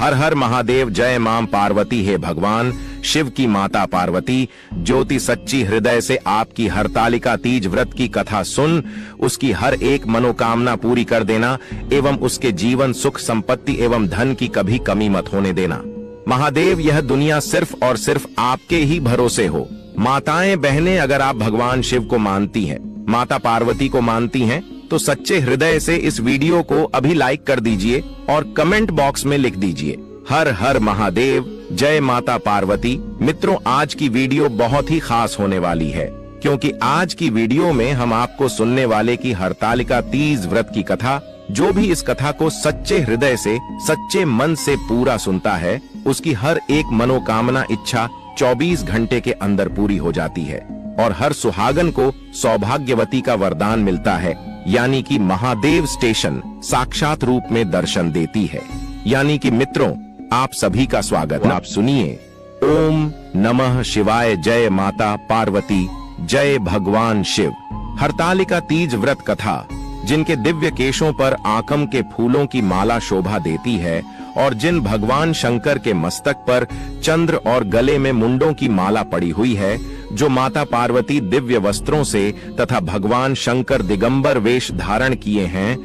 हर हर महादेव, जय मां पार्वती। हे भगवान शिव की माता पार्वती, ज्योति सच्ची हृदय से आपकी हरतालिका तीज व्रत की कथा सुन उसकी हर एक मनोकामना पूरी कर देना एवं उसके जीवन सुख संपत्ति एवं धन की कभी कमी मत होने देना। महादेव, यह दुनिया सिर्फ और सिर्फ आपके ही भरोसे हो। माताएं बहनें, अगर आप भगवान शिव को मानती हैं, माता पार्वती को मानती हैं, तो सच्चे हृदय से इस वीडियो को अभी लाइक कर दीजिए और कमेंट बॉक्स में लिख दीजिए हर हर महादेव, जय माता पार्वती। मित्रों, आज की वीडियो बहुत ही खास होने वाली है, क्योंकि आज की वीडियो में हम आपको सुनने वाले की हरतालिका तीज व्रत की कथा, जो भी इस कथा को सच्चे हृदय से, सच्चे मन से पूरा सुनता है, उसकी हर एक मनोकामना इच्छा 24 घंटे के अंदर पूरी हो जाती है और हर सुहागन को सौभाग्यवती का वरदान मिलता है, यानी कि महादेव स्टेशन साक्षात रूप में दर्शन देती है। यानी कि मित्रों, आप सभी का स्वागत। आप सुनिए, ओम नमः शिवाय, जय माता पार्वती, जय भगवान शिव। हरतालिका तीज व्रत कथा, जिनके दिव्य केशों पर आकम के फूलों की माला शोभा देती है और जिन भगवान शंकर के मस्तक पर चंद्र और गले में मुंडों की माला पड़ी हुई है, जो माता पार्वती दिव्य वस्त्रों से तथा भगवान शंकर दिगंबर वेश धारण किए हैं,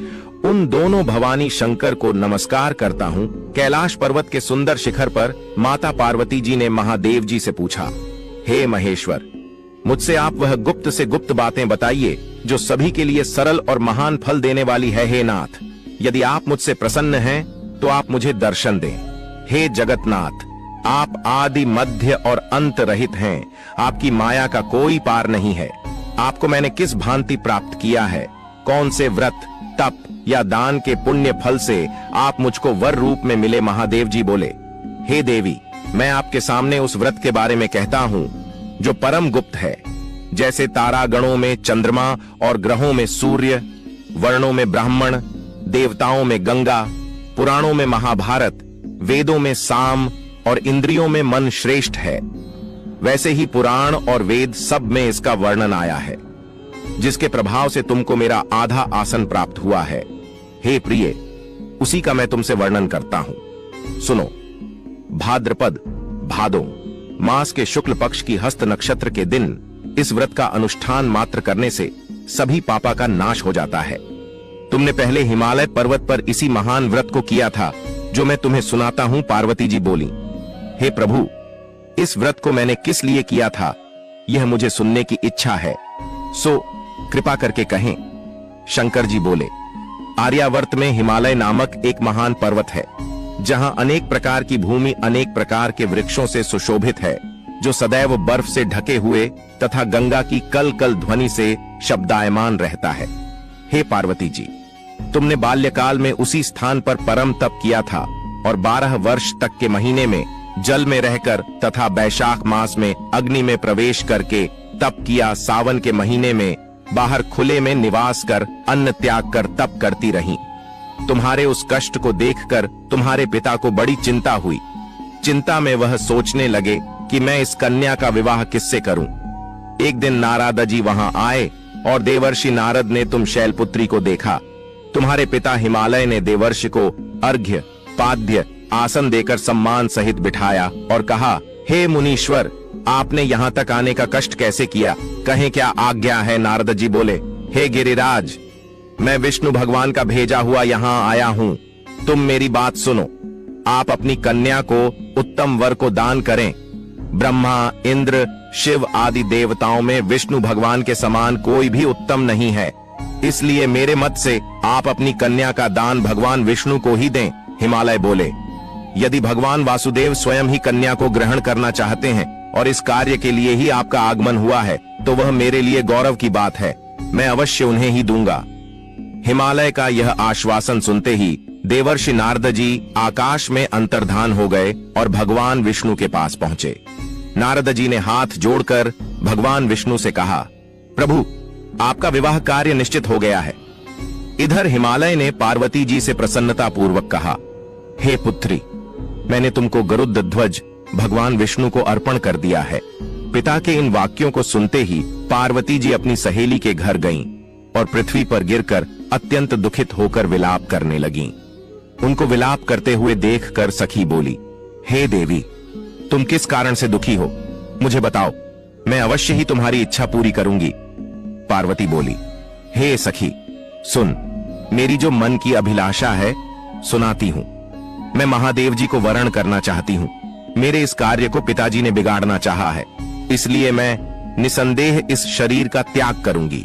उन दोनों भवानी शंकर को नमस्कार करता हूँ। कैलाश पर्वत के सुंदर शिखर पर माता पार्वती जी ने महादेव जी से पूछा, हे महेश्वर, मुझसे आप वह गुप्त से गुप्त बातें बताइए जो सभी के लिए सरल और महान फल देने वाली है। हे नाथ, यदि आप मुझसे प्रसन्न हैं तो आप मुझे दर्शन दें। हे जगतनाथ, आप आदि मध्य और अंत रहित हैं, आपकी माया का कोई पार नहीं है। आपको मैंने किस भांति प्राप्त किया है, कौन से व्रत, तप या दान के पुण्य फल से आप मुझको वर रूप में मिले। महादेव जी बोले, हे देवी, मैं आपके सामने उस व्रत के बारे में कहता हूँ जो परम गुप्त है। जैसे तारागणों में चंद्रमा और ग्रहों में सूर्य, वर्णों में ब्राह्मण, देवताओं में गंगा, पुराणों में महाभारत, वेदों में साम और इंद्रियों में मन श्रेष्ठ है, वैसे ही पुराण और वेद सब में इसका वर्णन आया है, जिसके प्रभाव से तुमको मेरा आधा आसन प्राप्त हुआ है। हे प्रिय, उसी का मैं तुमसे वर्णन करता हूं। सुनो, भाद्रपद भादो मास के शुक्ल पक्ष की हस्त नक्षत्र के दिन इस व्रत का अनुष्ठान मात्र करने से सभी पापा का नाश हो जाता है। तुमने पहले हिमालय पर्वत पर इसी महान व्रत को किया था, जो मैं तुम्हें सुनाता हूं। पार्वती जी बोली, हे प्रभु, इस व्रत को मैंने किस लिए किया था, यह मुझे सुनने की इच्छा है, सो कृपा करके कहें। शंकर जी बोले, आर्यावर्त में हिमालय नामक एक महान पर्वत है, जहां अनेक प्रकार की भूमि अनेक प्रकार के वृक्षों से सुशोभित है, जो सदैव बर्फ से ढके हुए तथा गंगा की कल कल ध्वनि से शब्दायमान रहता है। हे पार्वती जी, तुमने बाल्यकाल में उसी स्थान पर परम तप किया था और 12 वर्ष तक के महीने में जल में रहकर तथा बैशाख मास में अग्नि में प्रवेश करके तप किया। सावन के महीने में बाहर खुले में निवास कर अन्न त्याग कर तप करती रही। तुम्हारे उस कष्ट को देखकर तुम्हारे पिता को बड़ी चिंता हुई। चिंता में वह सोचने लगे कि मैं इस कन्या का विवाह किससे करूं। एक दिन नारद जी वहां आए और देवर्षि नारद ने तुम शैलपुत्री को देखा। तुम्हारे पिता हिमालय ने देवर्षि को अर्घ्य, पाद्य, आसन देकर सम्मान सहित बिठाया और कहा, हे मुनीश्वर, आपने यहाँ तक आने का कष्ट कैसे किया, कहें क्या आज्ञा है। नारद जी बोले, हे गिरिराज, मैं विष्णु भगवान का भेजा हुआ यहाँ आया हूँ। तुम मेरी बात सुनो। आप अपनी कन्या को उत्तम वर को दान करें। ब्रह्मा, इंद्र, शिव आदि देवताओं में विष्णु भगवान के समान कोई भी उत्तम नहीं है, इसलिए मेरे मत से आप अपनी कन्या का दान भगवान विष्णु को ही दें। हिमालय बोले, यदि भगवान वासुदेव स्वयं ही कन्या को ग्रहण करना चाहते हैं और इस कार्य के लिए ही आपका आगमन हुआ है, तो वह मेरे लिए गौरव की बात है, मैं अवश्य उन्हें ही दूंगा। हिमालय का यह आश्वासन सुनते ही देवर्षि नारद जी आकाश में अंतर्धान हो गए और भगवान विष्णु के पास पहुंचे। नारद जी ने हाथ जोड़कर भगवान विष्णु से कहा, प्रभु, आपका विवाह कार्य निश्चित हो गया है। इधर हिमालय ने पार्वती जी से प्रसन्नता पूर्वक कहा, हे पुत्री, मैंने तुमको गरुड़ ध्वज भगवान विष्णु को अर्पण कर दिया है। पिता के इन वाक्यों को सुनते ही पार्वती जी अपनी सहेली के घर गईं और पृथ्वी पर गिरकर अत्यंत दुखित होकर विलाप करने लगीं। उनको विलाप करते हुए देखकर सखी बोली, हे देवी, तुम किस कारण से दुखी हो, मुझे बताओ, मैं अवश्य ही तुम्हारी इच्छा पूरी करूंगी। पार्वती बोली, हे सखी, सुन, मेरी जो मन की अभिलाषा है सुनाती हूं। मैं महादेव जी को वरण करना चाहती हूं। मेरे इस कार्य को पिताजी ने बिगाड़ना चाहा है, इसलिए मैं निसंदेह इस शरीर का त्याग करूंगी।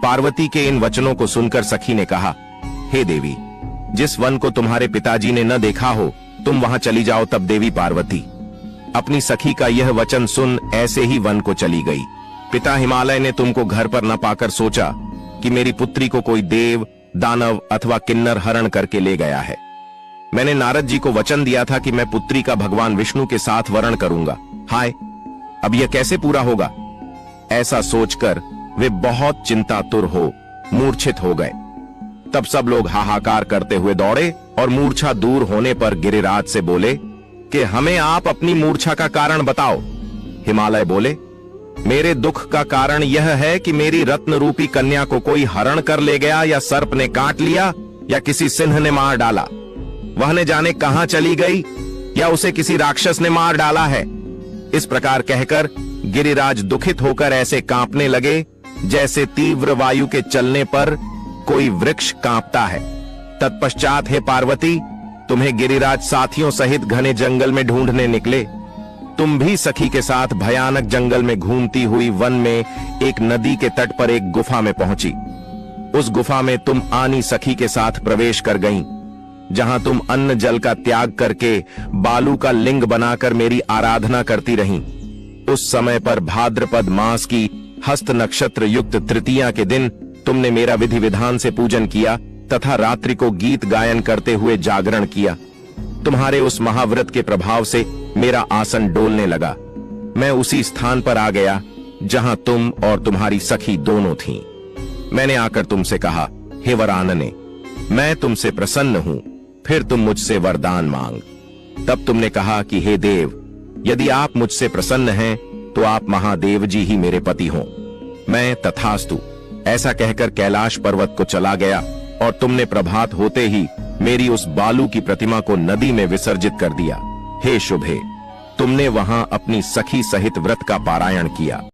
पार्वती के इन वचनों को सुनकर सखी ने कहा, हे देवी, जिस वन को तुम्हारे पिताजी ने न देखा हो तुम वहां चली जाओ। तब देवी पार्वती अपनी सखी का यह वचन सुन ऐसे ही वन को चली गई। पिता हिमालय ने तुमको घर पर न पाकर सोचा कि मेरी पुत्री को कोई देव, दानव अथवा किन्नर हरण करके ले गया है। मैंने नारद जी को वचन दिया था कि मैं पुत्री का भगवान विष्णु के साथ वरण करूंगा। हाय, अब यह कैसे पूरा होगा? ऐसा सोचकर वे बहुत चिंतातुर हो मूर्छित हो गए। तब सब लोग हाहाकार करते हुए दौड़े और मूर्छा दूर होने पर गिरिराज से बोले कि हमें आप अपनी मूर्छा का कारण बताओ। हिमालय बोले, मेरे दुख का कारण यह है कि मेरी रत्न रूपी कन्या को कोई हरण कर ले गया, या सर्प ने काट लिया, या किसी सिंह ने मार डाला। वह न जाने कहां चली गई, या उसे किसी राक्षस ने मार डाला है। इस प्रकार कहकर गिरिराज दुखित होकर ऐसे कांपने लगे जैसे तीव्र वायु के चलने पर कोई वृक्ष कांपता है। तत्पश्चात हे पार्वती, तुम्हें गिरिराज साथियों सहित घने जंगल में ढूंढने निकले। तुम भी सखी के साथ भयानक जंगल में घूमती हुई वन में एक नदी के तट पर एक गुफा में पहुंची। उस गुफा में तुम आनी सखी के साथ प्रवेश कर गईं, जहां तुम अन्न जल का त्याग करके बालू का लिंग बनाकर मेरी आराधना करती रहीं। उस समय पर भाद्रपद मास की हस्त नक्षत्र युक्त तृतीया के दिन तुमने मेरा विधि विधान से पूजन किया तथा रात्रि को गीत गायन करते हुए जागरण किया। तुम्हारे उस महाव्रत के प्रभाव से मेरा आसन डोलने लगा। मैं उसी स्थान पर आ गया जहां तुम और तुम्हारी सखी दोनों थीं। मैंने आकर तुमसे कहा, हे वरानने, मैं तुमसे प्रसन्न हूं, फिर तुम मुझसे वरदान मांग। तब तुमने कहा कि हे देव, यदि आप मुझसे प्रसन्न हैं तो आप महादेव जी ही मेरे पति हों। मैं तथास्तु ऐसा कहकर कैलाश पर्वत को चला गया और तुमने प्रभात होते ही मेरी उस बालू की प्रतिमा को नदी में विसर्जित कर दिया। हे शुभे, तुमने वहां अपनी सखी सहित व्रत का पारायण किया।